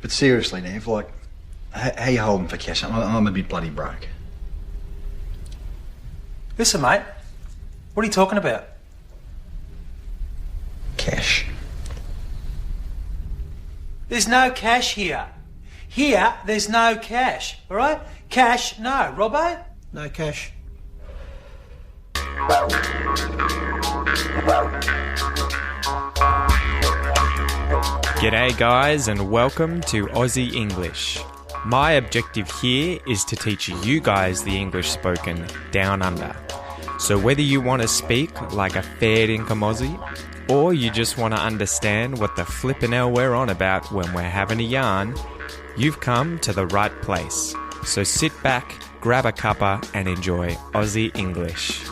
But seriously, Nev, like, how you holding for cash? I'm a bit bloody broke. Listen, mate, what are you talking about? Cash. There's no cash here. Here, there's no cash, all right? Cash, no. Robbo? No cash. G'day guys and welcome to Aussie English. My objective here is to teach you guys the English spoken down under. So whether you want to speak like a fair income Aussie, or you just want to understand what the flippin' hell we're on about when we're having a yarn, you've come to the right place. So sit back, grab a cuppa and enjoy Aussie English.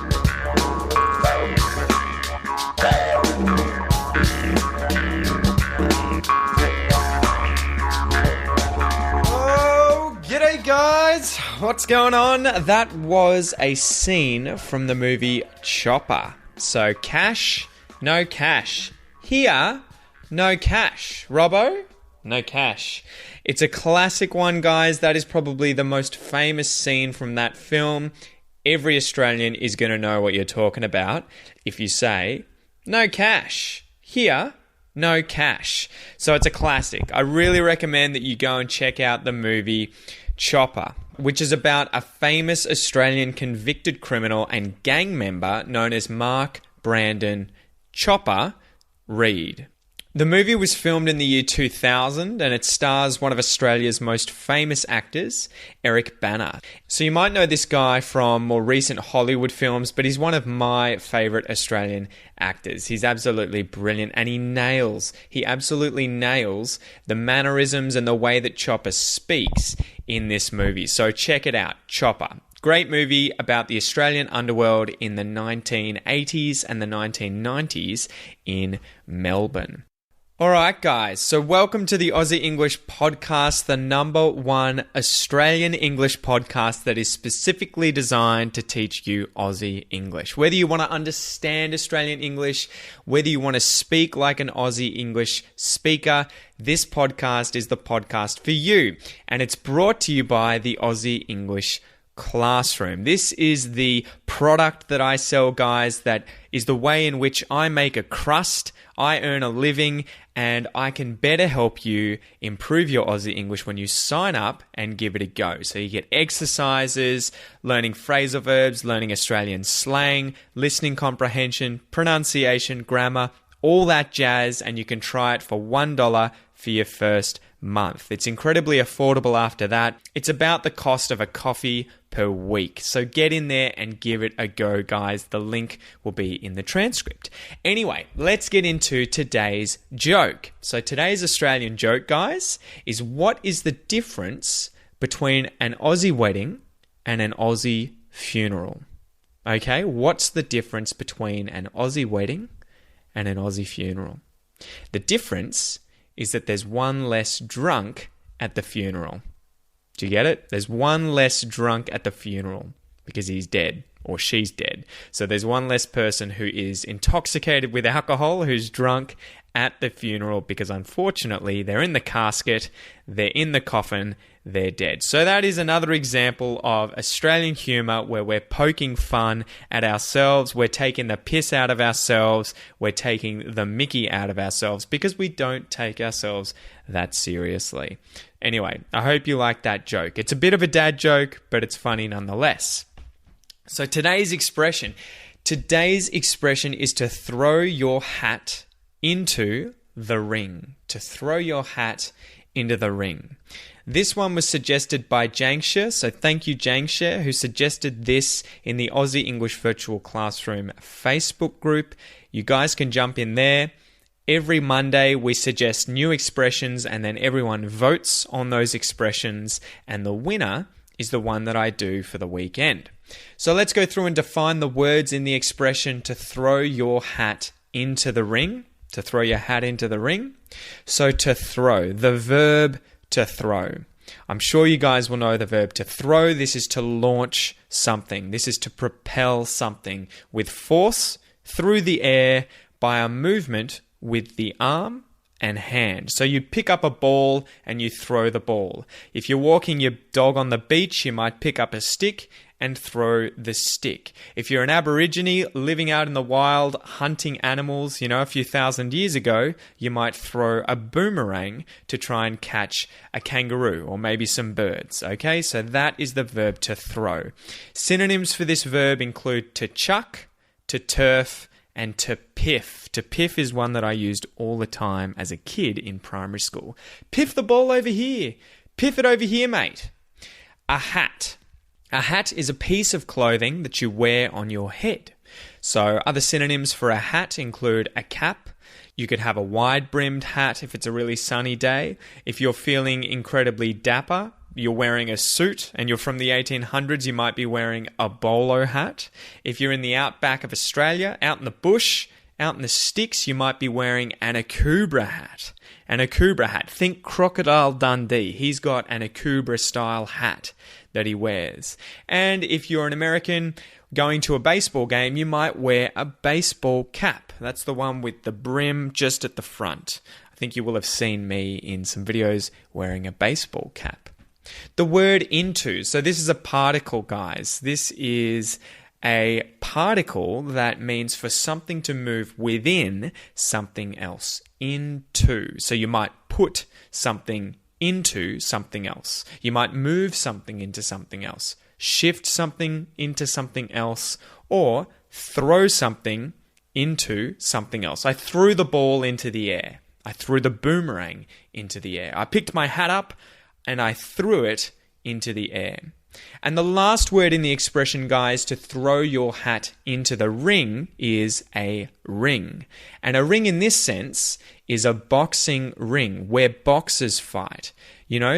G'day guys, what's going on? That was a scene from the movie Chopper. So cash, no cash. Here, no cash. Robbo, no cash. It's a classic one, guys. That is probably the most famous scene from that film. Every Australian is going to know what you're talking about if you say, no cash. Here, no cash. So it's a classic. I really recommend that you go and check out the movie Chopper, which is about a famous Australian convicted criminal and gang member known as Mark Brandon Chopper Reid. The movie was filmed in the year 2000 and it stars one of Australia's most famous actors, Eric Bana. So you might know this guy from more recent Hollywood films, but he's one of my favourite Australian actors. He's absolutely brilliant and he absolutely nails the mannerisms and the way that Chopper speaks in this movie. So check it out, Chopper. Great movie about the Australian underworld in the 1980s and the 1990s in Melbourne. Alright guys, so welcome to the Aussie English Podcast, the number one Australian English podcast that is specifically designed to teach you Aussie English. Whether you want to understand Australian English, whether you want to speak like an Aussie English speaker, this podcast is the podcast for you. And it's brought to you by the Aussie English Classroom. This is the product that I sell, guys, that is the way in which I make a crust, I earn a living, and I can better help you improve your Aussie English when you sign up and give it a go. So you get exercises, learning phrasal verbs, learning Australian slang, listening comprehension, pronunciation, grammar, all that jazz, and you can try it for $1 for your first month. It's incredibly affordable after that. It's about the cost of a coffee per week. So get in there and give it a go, guys. The link will be in the transcript. Anyway, let's get into today's joke. So today's Australian joke, guys, is what is the difference between an Aussie wedding and an Aussie funeral? Okay, what's the difference between an Aussie wedding and an Aussie funeral? The difference is that there's one less drunk at the funeral. Do you get it? There's one less drunk at the funeral because he's dead or she's dead. So there's one less person who is intoxicated with alcohol who's drunk at the funeral because unfortunately they're in the casket, they're in the coffin, they're dead. So that is another example of Australian humour where we're poking fun at ourselves, we're taking the piss out of ourselves, we're taking the mickey out of ourselves because we don't take ourselves that seriously. Anyway, I hope you like that joke. It's a bit of a dad joke, but it's funny nonetheless. So today's expression is to throw your hat into the ring. To throw your hat into the ring. This one was suggested by Jangsha, so thank you Jangsha, who suggested this in the Aussie English Virtual Classroom Facebook group. You guys can jump in there. Every Monday we suggest new expressions and then everyone votes on those expressions and the winner is the one that I do for the weekend. So let's go through and define the words in the expression to throw your hat into the ring. To throw your hat into the ring. So to throw, the verb to throw. I'm sure you guys will know the verb to throw. This is to launch something. This is to propel something with force through the air by a movement with the arm, and hand. So you pick up a ball and you throw the ball. If you're walking your dog on the beach, you might pick up a stick and throw the stick. If you're an Aborigine living out in the wild, hunting animals, a few thousand years ago, you might throw a boomerang to try and catch a kangaroo or maybe some birds. Okay, so that is the verb to throw. Synonyms for this verb include to chuck, to turf, and to piff. To piff is one that I used all the time as a kid in primary school. Piff the ball over here. Piff it over here, mate. A hat. A hat is a piece of clothing that you wear on your head. So other synonyms for a hat include a cap. You could have a wide-brimmed hat if it's a really sunny day. If you're feeling incredibly dapper, you're wearing a suit and you're from the 1800s, you might be wearing a bolo hat. If you're in the outback of Australia, out in the bush, out in the sticks, you might be wearing an akubra hat. An akubra hat. Think Crocodile Dundee. He's got an akubra style hat that he wears. And if you're an American going to a baseball game, you might wear a baseball cap. That's the one with the brim just at the front. I think you will have seen me in some videos wearing a baseball cap. The word into. So this is a particle, guys. This is a particle that means for something to move within something else. Into. So you might put something into something else. You might move something into something else. Shift something into something else. Or throw something into something else. I threw the ball into the air. I threw the boomerang into the air. I picked my hat up and I threw it into the air. And the last word in the expression, guys, to throw your hat into the ring is a ring. And a ring in this sense is a boxing ring where boxers fight.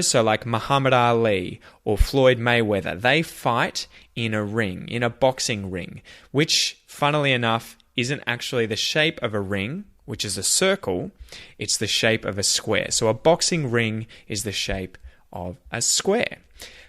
So like Muhammad Ali or Floyd Mayweather, they fight in a ring, in a boxing ring, which, funnily enough, isn't actually the shape of a ring, which is a circle. It's the shape of a square. So a boxing ring is the shape of a square.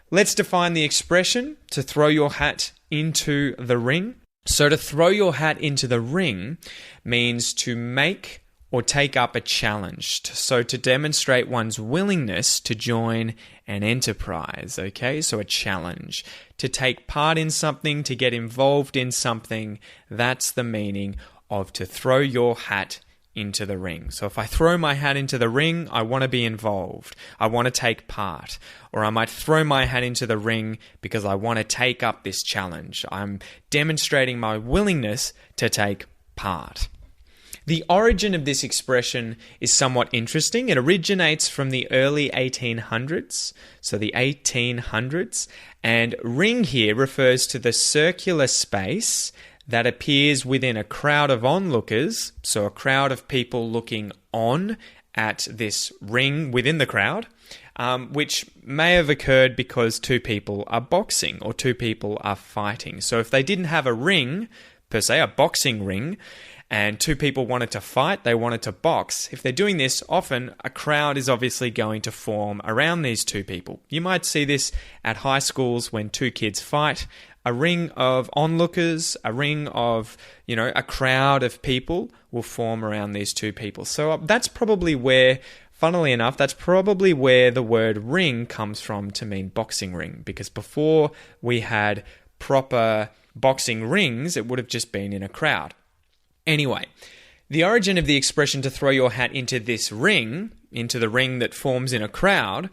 Let's define the expression to throw your hat into the ring. So to throw your hat into the ring means to make or take up a challenge. So to demonstrate one's willingness to join an enterprise, okay? So a challenge. To take part in something, to get involved in something, that's the meaning of to throw your hat into the ring. So if I throw my hat into the ring, I want to be involved. I want to take part. Or I might throw my hat into the ring because I want to take up this challenge. I'm demonstrating my willingness to take part. The origin of this expression is somewhat interesting. It originates from the early 1800s, so the 1800s, and ring here refers to the circular space that appears within a crowd of onlookers, so a crowd of people looking on at this ring within the crowd, which may have occurred because two people are boxing or two people are fighting. So if they didn't have a ring, per se, a boxing ring, and two people wanted to fight, they wanted to box. If they're doing this, often a crowd is obviously going to form around these two people. You might see this at high schools when two kids fight. A ring of onlookers, a ring of, a crowd of people will form around these two people. So that's probably where, funnily enough, that's probably where the word ring comes from to mean boxing ring. Because before we had proper boxing rings, it would have just been in a crowd. Anyway, the origin of the expression to throw your hat into this ring, into the ring that forms in a crowd,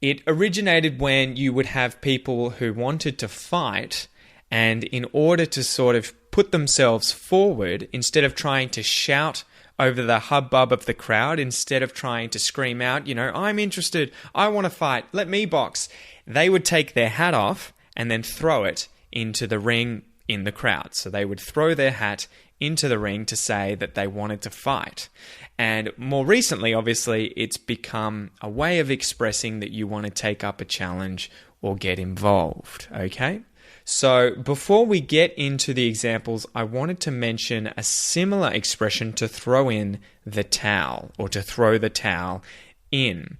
it originated when you would have people who wanted to fight, and in order to sort of put themselves forward, instead of trying to shout over the hubbub of the crowd, instead of trying to scream out, I'm interested, I want to fight, let me box, they would take their hat off and then throw it into the ring in the crowd. So they would throw their hat into the ring to say that they wanted to fight. And more recently, obviously, it's become a way of expressing that you want to take up a challenge or get involved, okay? So before we get into the examples, I wanted to mention a similar expression to throw in the towel or to throw the towel in.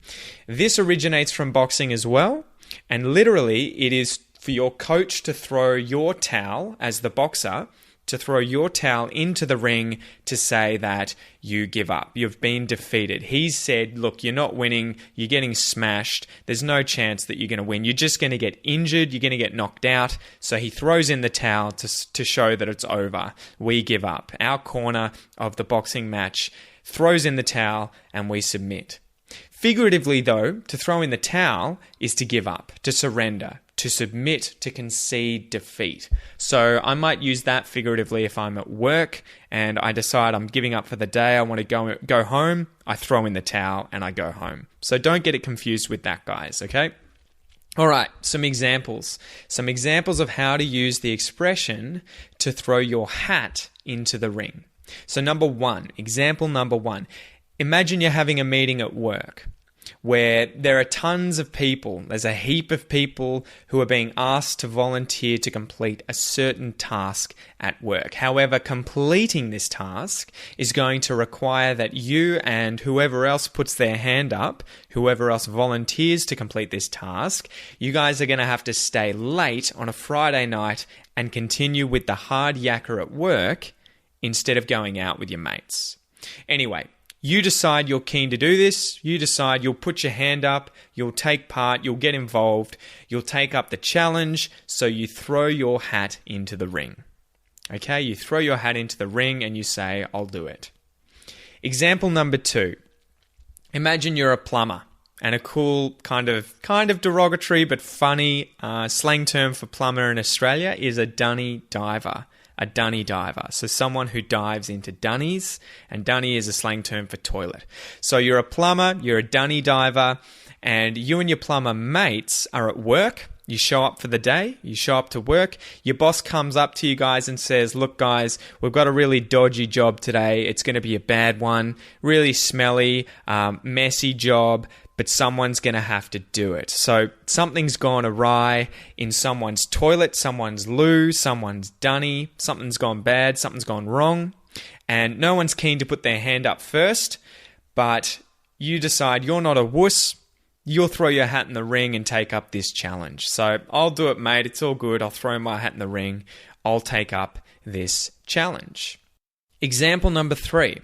This originates from boxing as well, and literally it is for your coach to throw your towel as the boxer to throw your towel into the ring to say that you give up. You've been defeated. He's said, look, you're not winning. You're getting smashed. There's no chance that you're going to win. You're just going to get injured. You're going to get knocked out. So he throws in the towel to show that it's over. We give up. Our corner of the boxing match throws in the towel and we submit. Figuratively, though, to throw in the towel is to give up, to surrender, to submit, to concede defeat. So I might use that figuratively if I'm at work and I decide I'm giving up for the day, I want to go home, I throw in the towel and I go home. So don't get it confused with that, guys, okay? All right, some examples. Some examples of how to use the expression to throw your hat into the ring. So example number one. Imagine you're having a meeting at work where there are tons of people. There's a heap of people who are being asked to volunteer to complete a certain task at work. However, completing this task is going to require that you and whoever else puts their hand up, whoever else volunteers to complete this task, you guys are going to have to stay late on a Friday night and continue with the hard yakka at work instead of going out with your mates. Anyway, you decide you're keen to do this. You decide you'll put your hand up, you'll take part, you'll get involved, you'll take up the challenge, so you throw your hat into the ring. Okay, you throw your hat into the ring and you say, I'll do it. Example number 2. Imagine you're a plumber, and a cool kind of derogatory but funny slang term for plumber in Australia is a dunny diver. A dunny diver. So someone who dives into dunnies, and dunny is a slang term for toilet. So you're a plumber, you're a dunny diver, and you and your plumber mates are at work. You show up for the day, you show up to work, your boss comes up to you guys and says, look guys, we've got a really dodgy job today. It's going to be a bad one, really smelly, messy job, but someone's going to have to do it. So something's gone awry in someone's toilet, someone's loo, someone's dunny, something's gone bad, something's gone wrong, and no one's keen to put their hand up first, but you decide you're not a wuss, you'll throw your hat in the ring and take up this challenge. So I'll do it, mate, it's all good, I'll throw my hat in the ring, I'll take up this challenge. Example number 3.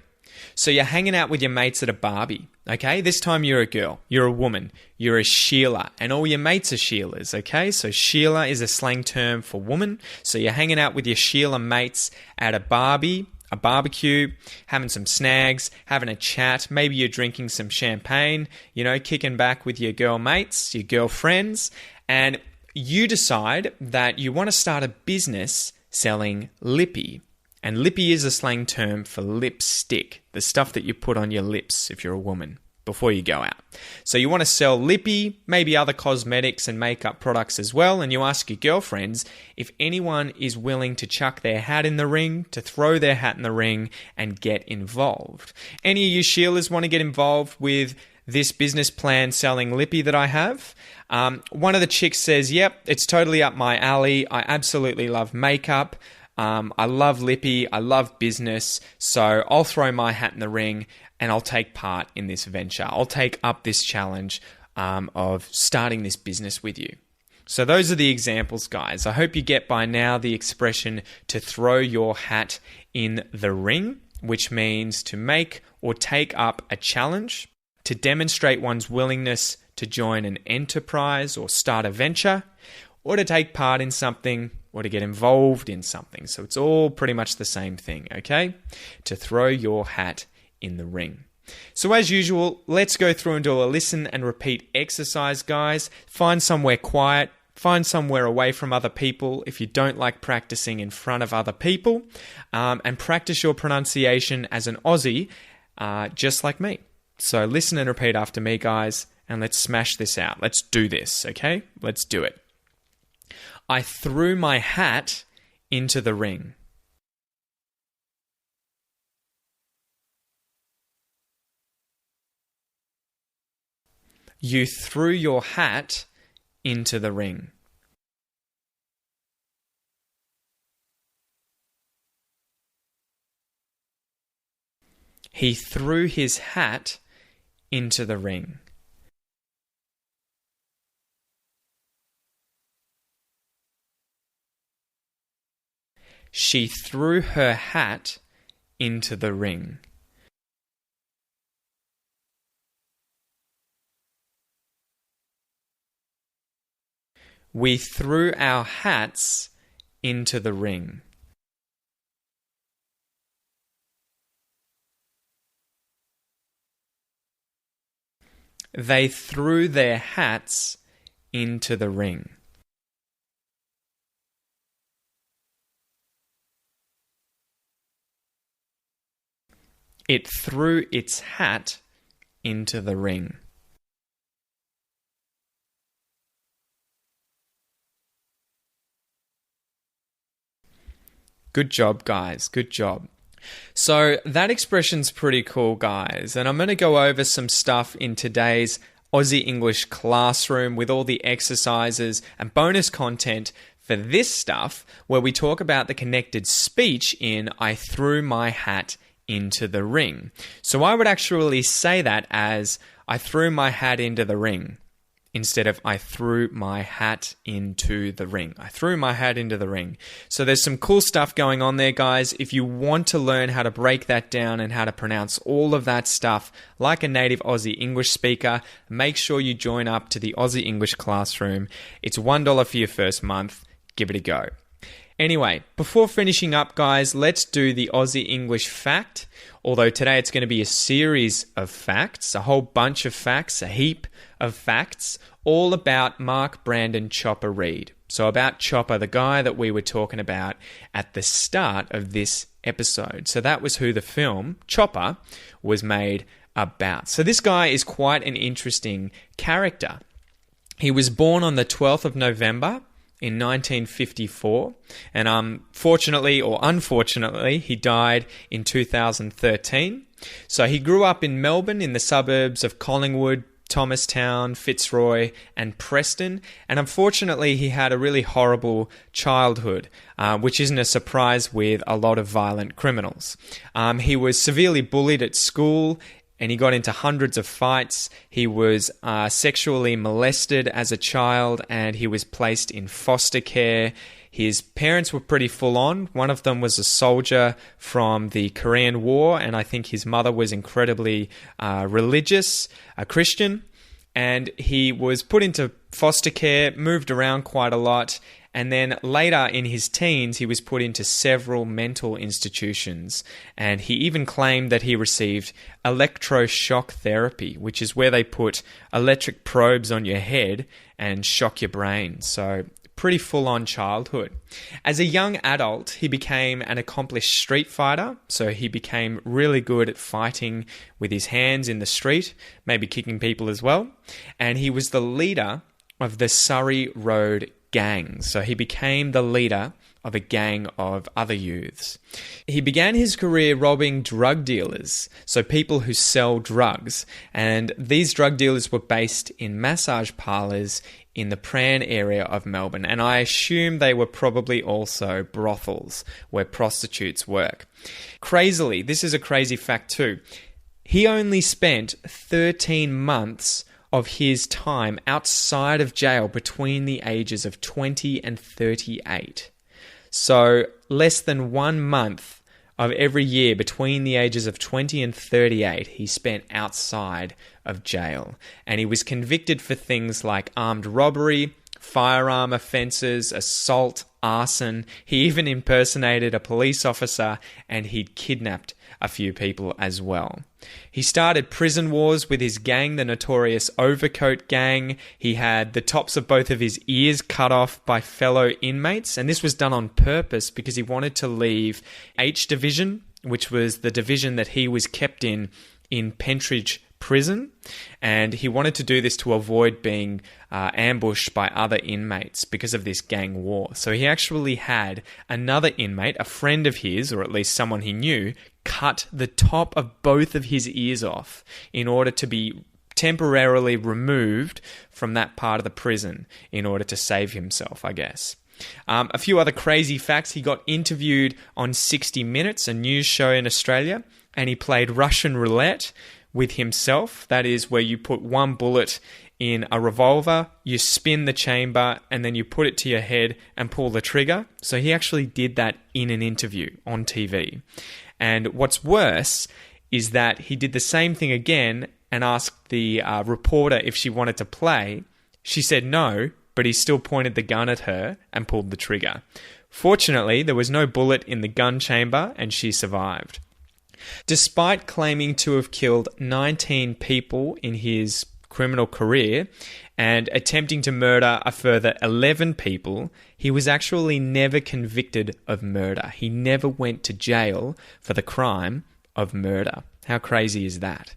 So you're hanging out with your mates at a barbie, okay? This time you're a girl, you're a woman, you're a Sheila, and all your mates are Sheilas, okay? So Sheila is a slang term for woman. So you're hanging out with your Sheila mates at a barbecue, having some snags, having a chat. Maybe you're drinking some champagne, kicking back with your girl mates, your girlfriends, and you decide that you want to start a business selling lippy. And lippy is a slang term for lipstick, the stuff that you put on your lips if you're a woman before you go out. So you want to sell lippy, maybe other cosmetics and makeup products as well, and you ask your girlfriends if anyone is willing to chuck their hat in the ring, to throw their hat in the ring and get involved. Any of you Sheilas want to get involved with this business plan selling lippy that I have? One of the chicks says, yep, it's totally up my alley. I absolutely love makeup. I love lippy, I love business, so I'll throw my hat in the ring and I'll take part in this venture. I'll take up this challenge of starting this business with you. So those are the examples, guys. I hope you get by now the expression to throw your hat in the ring, which means to make or take up a challenge, to demonstrate one's willingness to join an enterprise or start a venture, or to take part in something, or to get involved in something. So it's all pretty much the same thing, okay? To throw your hat in the ring. So as usual, let's go through and do a listen and repeat exercise, guys. Find somewhere quiet, find somewhere away from other people if you don't like practicing in front of other people, and practice your pronunciation as an Aussie, just like me. So listen and repeat after me, guys, and let's smash this out. Let's do this, okay? Let's do it. I threw my hat into the ring. You threw your hat into the ring. He threw his hat into the ring. She threw her hat into the ring. We threw our hats into the ring. They threw their hats into the ring. It threw its hat into the ring. Good job, guys. Good job. So that expression's pretty cool, guys. And I'm going to go over some stuff in today's Aussie English classroom with all the exercises and bonus content for this stuff, where we talk about the connected speech in I threw my hat into the ring. So I would actually say that as I threw my hat into the ring, instead of I threw my hat into the ring. I threw my hat into the ring. So there's some cool stuff going on there, guys. If you want to learn how to break that down and how to pronounce all of that stuff like a native Aussie English speaker, make sure you join up to the Aussie English classroom. It's $1 for your first month. Give it a go. Anyway, before finishing up, guys, let's do the Aussie English fact. Although today it's going to be a series of facts, a whole bunch of facts, a heap of facts, all about Mark Brandon Chopper Reed. So about Chopper, the guy that we were talking about at the start of this episode. So that was who the film Chopper was made about. So this guy is quite an interesting character. He was born on the 12th of November in 1954, and fortunately or unfortunately, he died in 2013. So he grew up in Melbourne in the suburbs of Collingwood, Thomastown, Fitzroy, and Preston, and unfortunately he had a really horrible childhood, which isn't a surprise with a lot of violent criminals. He was severely bullied at school, and he got into hundreds of fights. He was sexually molested as a child, and he was placed in foster care. His parents were pretty full on. One of them was a soldier from the Korean War, and I think his mother was incredibly religious, a Christian. And he was put into foster care, moved around quite a lot, and then later in his teens, he was put into several mental institutions. And he even claimed that he received electroshock therapy, which is where they put electric probes on your head and shock your brain. So pretty full-on childhood. As a young adult, he became an accomplished street fighter. So he became really good at fighting with his hands in the street, maybe kicking people as well. And he was the leader of the Surrey Road gang. So he became the leader of a gang of other youths. He began his career robbing drug dealers, so people who sell drugs, and these drug dealers were based in massage parlours in the Prahran area of Melbourne, and I assume they were probably also brothels where prostitutes work. Crazily, this is a crazy fact too, he only spent 13 months of his time outside of jail between the ages of 20 and 38. So less than 1 month of every year between the ages of 20 and 38 he spent outside of jail. And he was convicted for things like armed robbery, firearm offences, assault, arson. He even impersonated a police officer, and he'd kidnapped a few people as well. He started prison wars with his gang, the notorious Overcoat Gang. He had the tops of both of his ears cut off by fellow inmates, and this was done on purpose because he wanted to leave H Division, which was the division that he was kept in Pentridge Prison, and he wanted to do this to avoid being ambushed by other inmates because of this gang war. So he actually had another inmate, a friend of his, or at least someone he knew, cut the top of both of his ears off in order to be temporarily removed from that part of the prison in order to save himself, I guess. A few other crazy facts. He got interviewed on 60 Minutes, a news show in Australia, and he played Russian roulette with himself. That is where you put one bullet in a revolver, you spin the chamber, and then you put it to your head and pull the trigger. So he actually did that in an interview on TV. And what's worse is that he did the same thing again and asked the reporter if she wanted to play. She said no, but he still pointed the gun at her and pulled the trigger. Fortunately, there was no bullet in the gun chamber and she survived. Despite claiming to have killed 19 people in his criminal career and attempting to murder a further 11 people, he was actually never convicted of murder. He never went to jail for the crime of murder. How crazy is that?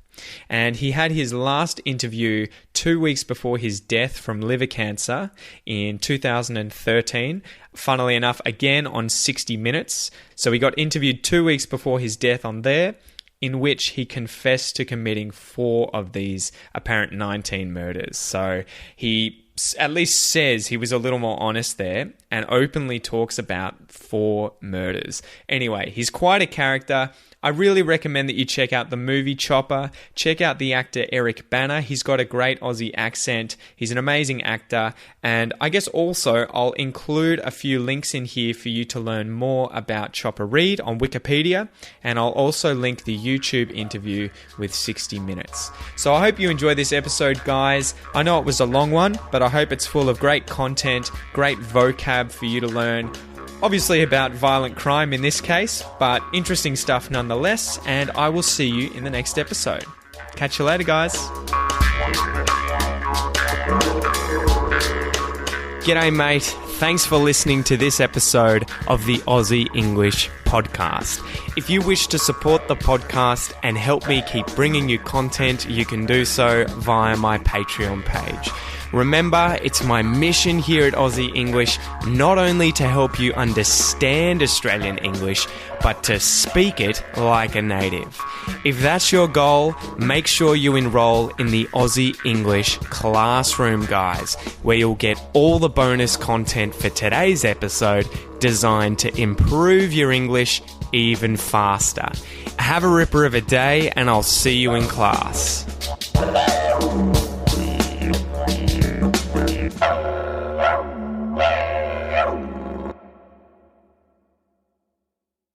And he had his last interview 2 weeks before his death from liver cancer in 2013. Funnily enough, again on 60 Minutes. So he got interviewed 2 weeks before his death on there, in which he confessed to committing 4 of these apparent 19 murders. So he at least says he was a little more honest there and openly talks about 4 murders. Anyway, he's quite a character. I really recommend that you check out the movie Chopper. Check out the actor Eric Bana. He's got a great Aussie accent. He's an amazing actor. And I guess also I'll include a few links in here for you to learn more about Chopper Read on Wikipedia. And I'll also link the YouTube interview with 60 Minutes. So I hope you enjoyed this episode, guys. I know it was a long one, but I hope it's full of great content, great vocab for you to learn. Obviously about violent crime in this case, but interesting stuff nonetheless, and I will see you in the next episode. Catch you later, guys. G'day, mate. Thanks for listening to this episode of the Aussie English Podcast. If you wish to support the podcast and help me keep bringing you content, you can do so via my Patreon page. Remember, it's my mission here at Aussie English not only to help you understand Australian English, but to speak it like a native. If that's your goal, make sure you enroll in the Aussie English Classroom, guys, where you'll get all the bonus content for today's episode designed to improve your English even faster. Have a ripper of a day, and I'll see you in class.